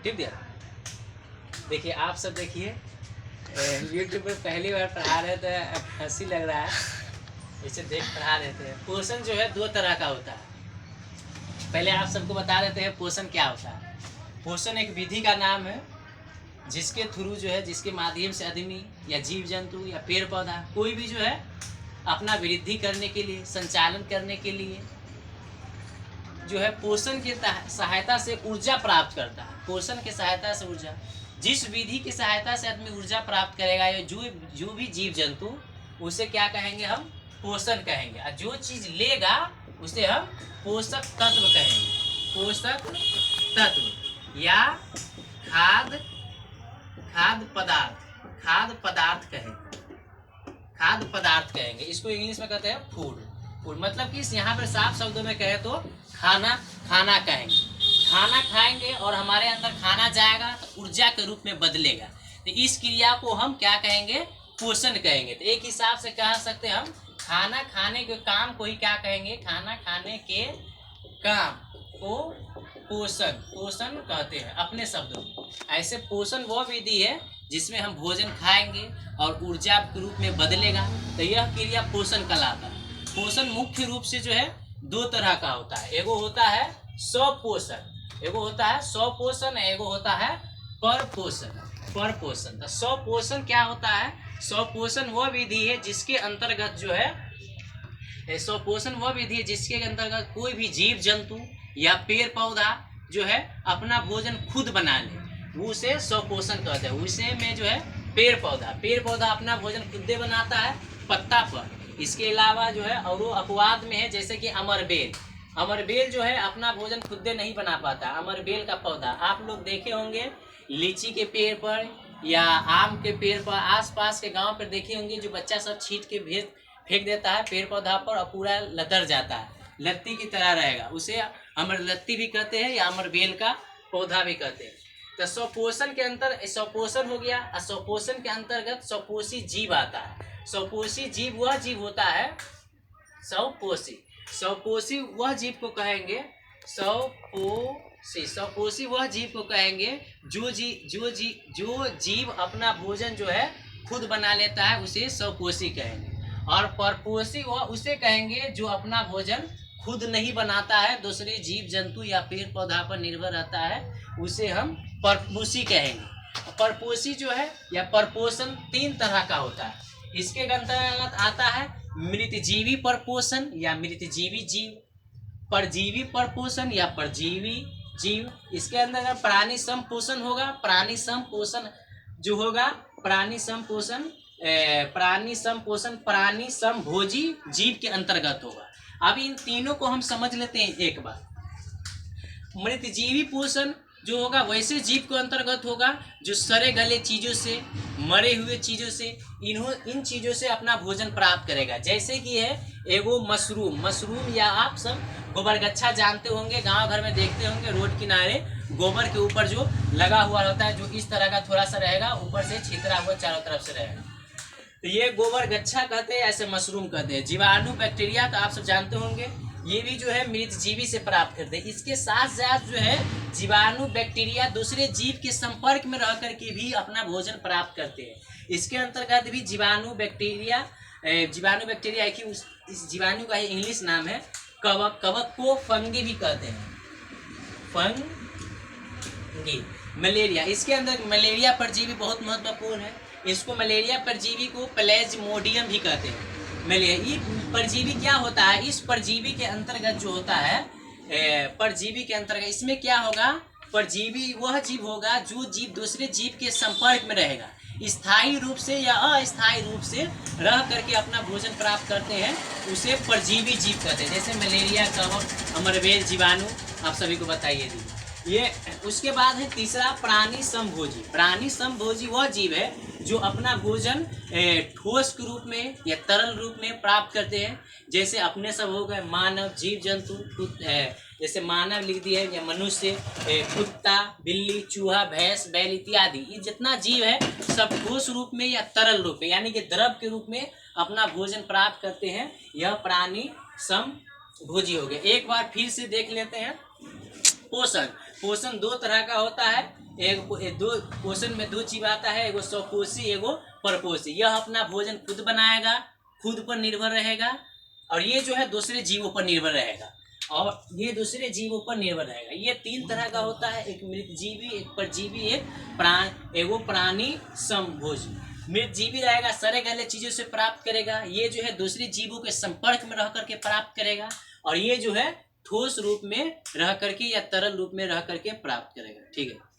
Tip दिया। देखिए आप सब देखिए, यूट्यूब पर पहली बार पढ़ा रहे थे, हंसी लग रहा है, इसे देख पढ़ा रहे थे। पोषण जो है 2 तरह का होता है। पहले आप सबको बता देते हैं पोषण क्या होता है। पोषण एक विधि का नाम है जिसके थ्रू जो है, जिसके माध्यम से आदमी या जीव जंतु या पेड़ पौधा कोई भी जो है अपना वृद्धि करने के लिए, संचालन करने के लिए जो है पोषण की सहायता से ऊर्जा प्राप्त करता है। पोषण की सहायता से ऊर्जा, जिस विधि की सहायता से आदमी ऊर्जा प्राप्त करेगा या जो भी जीव जंतु, उसे क्या कहेंगे हम? पोषण कहेंगे। और जो चीज लेगा उसे हम पोषक तत्व कहेंगे। पोषक तत्व या खाद्य पदार्थ कहेंगे। इसको इंग्लिश में कहते हैं फूड। मतलब कि यहाँ पर साफ शब्दों में कहे तो खाना कहेंगे। खाना खाएंगे और हमारे अंदर खाना जाएगा तो ऊर्जा के रूप में बदलेगा, तो इस क्रिया को हम क्या कहेंगे? पोषण कहेंगे। तो एक हिसाब से कह सकते हैं हम खाना खाने के काम को ही क्या कहेंगे? खाना खाने के काम को पोषण कहते हैं अपने शब्दों में। ऐसे पोषण वह विधि है जिसमें हम भोजन खाएंगे और ऊर्जा के रूप में बदलेगा, तो यह क्रिया पोषण कहलाता है। पोषण मुख्य रूप से जो है 2 तरह का होता है। एगो होता है स्वपोषण, एगो होता है स्वपोषण, एगो होता है परपोषण। तो स्वपोषण क्या होता है? स्वपोषण वह विधि है जिसके अंतर्गत जो है, स्वपोषण वह विधि है जिसके अंतर्गत कोई भी जीव जंतु या पेड़ पौधा जो है अपना भोजन खुद बना ले, वो उसे स्वपोषण कहते हैं। उसे में जो है पेड़ पौधा अपना भोजन खुद बनाता है पत्ता पर। इसके अलावा जो है और वो अपवाद में है, जैसे कि अमरबेल जो है अपना भोजन खुद नहीं बना पाता। अमरबेल का पौधा आप लोग देखे होंगे लीची के पेड़ पर या आम के पेड़ पर, आसपास के गांव पर देखे होंगे, जो बच्चा सब छींट के फेंक देता है पेड़ पौधा पर और पूरा लतर जाता है, लत्ती की तरह रहेगा। उसे अमर लत्ती भी कहते हैं या अमरबेल का पौधा भी कहते हैं। तो स्वपोषण के अंतर स्वपोषण हो गया। और स्वपोषण के अंतर्गत स्वपोषी जीव आता है। स्वपोषी जीव वह जीव होता है, स्वपोषी वह जीव को कहेंगे स्वपोषी वह जीव को कहेंगे जो जीव अपना भोजन जो है खुद बना लेता है, उसे स्वपोषी कहेंगे। और परपोषी वह उसे कहेंगे जो अपना भोजन खुद नहीं बनाता है, दूसरे जीव जंतु या पेड़ पौधा पर निर्भर रहता है, उसे हम परपोषी कहेंगे। परपोषी जो है या परपोषण 3 तरह का होता है। इसके अंतर्गत आता है मृतजीवी परपोषण या मृतजीवी जीव, परजीवी परपोषण या परजीवी जीव। इसके अंदर प्राणी संपोषण होगा। प्राणी संपोषण जो होगा, प्राणी संभोजी जीव के अंतर्गत होगा। अब इन तीनों को हम समझ लेते हैं एक बार। मृतजीवी पोषण जो होगा वैसे जीव के अंतर्गत होगा जो सड़े गले चीजों से, मरे हुए चीजों से, इन चीजों से अपना भोजन प्राप्त करेगा। जैसे कि है एगो मशरूम या आप सब गोबरगच्छा जानते होंगे, गांव घर में देखते होंगे रोड किनारे गोबर के ऊपर जो लगा हुआ होता है, जो इस तरह का थोड़ा सा रहेगा, ऊपर से छितरा हुआ चारों तरफ से रहेगा, तो ये गोबरगच्छा कहते हैं, ऐसे मशरूम कहते हैं। जीवाणु बैक्टीरिया तो आप सब जानते होंगे, ये भी जो है मृतजीवी से प्राप्त करते हैं। इसके साथ साथ जो है जीवाणु बैक्टीरिया दूसरे जीव के संपर्क में रह करके भी अपना भोजन प्राप्त करते हैं। इसके अंतर्गत भी जीवाणु बैक्टीरिया एक ही इस जीवाणु का इंग्लिश नाम है कवक को फंगी भी कहते हैं, फंगी। मलेरिया, इसके अंदर मलेरिया परजीवी बहुत महत्वपूर्ण है। इसको मलेरिया परजीवी को प्लेज्मोडियम भी कहते हैं। मलेरिया ये परजीवी क्या होता है? इस परजीवी के अंतर्गत जो होता है, परजीवी के अंतर्गत इसमें क्या होगा? परजीवी वह जीव होगा जो जीव दूसरे जीव के संपर्क में रहेगा, स्थायी रूप से या अस्थायी रूप से रह करके अपना भोजन प्राप्त करते हैं, उसे परजीवी जीव कहते हैं। जैसे मलेरिया, कवक, अमरबेल, जीवाणु आप सभी को बताइए दी ये। उसके बाद है तीसरा प्राणी संभोजी। प्राणी संभोजी वह जीव है जो अपना भोजन ठोस के रूप में या तरल रूप में प्राप्त करते हैं। जैसे अपने सब हो गए मानव, जीव जंतु, जैसे मानव लिख दिया है या मनुष्य, कुत्ता, बिल्ली, चूहा, भैंस, बैल इत्यादि। ये जितना जीव है सब ठोस रूप में या तरल रूप में यानी कि द्रव के रूप में अपना भोजन प्राप्त करते हैं। यह प्राणी संभोजी हो गए। एक बार फिर से देख लेते हैं पोषण। पोषण दो तरह का होता है। दो पोषण में दो जीव आता है, एगो स्वपोषी, एगो परपोषी। यह अपना भोजन खुद बनाएगा, खुद पर निर्भर रहेगा, और ये जो है दूसरे जीवों पर निर्भर रहेगा, और ये दूसरे जीवों पर निर्भर रहेगा। ये तीन तरह का होता है, एक मृतजीवी, एक परजीवी, एगो प्राणी समभोजी। मृतजीवी रहेगा, सड़े गले चीजों से प्राप्त करेगा, ये जो है दूसरे जीवों के संपर्क में रह करके प्राप्त करेगा, और ये जो है ठोस रूप में रह करके या तरल रूप में रह करके प्राप्त करेगा। ठीक है।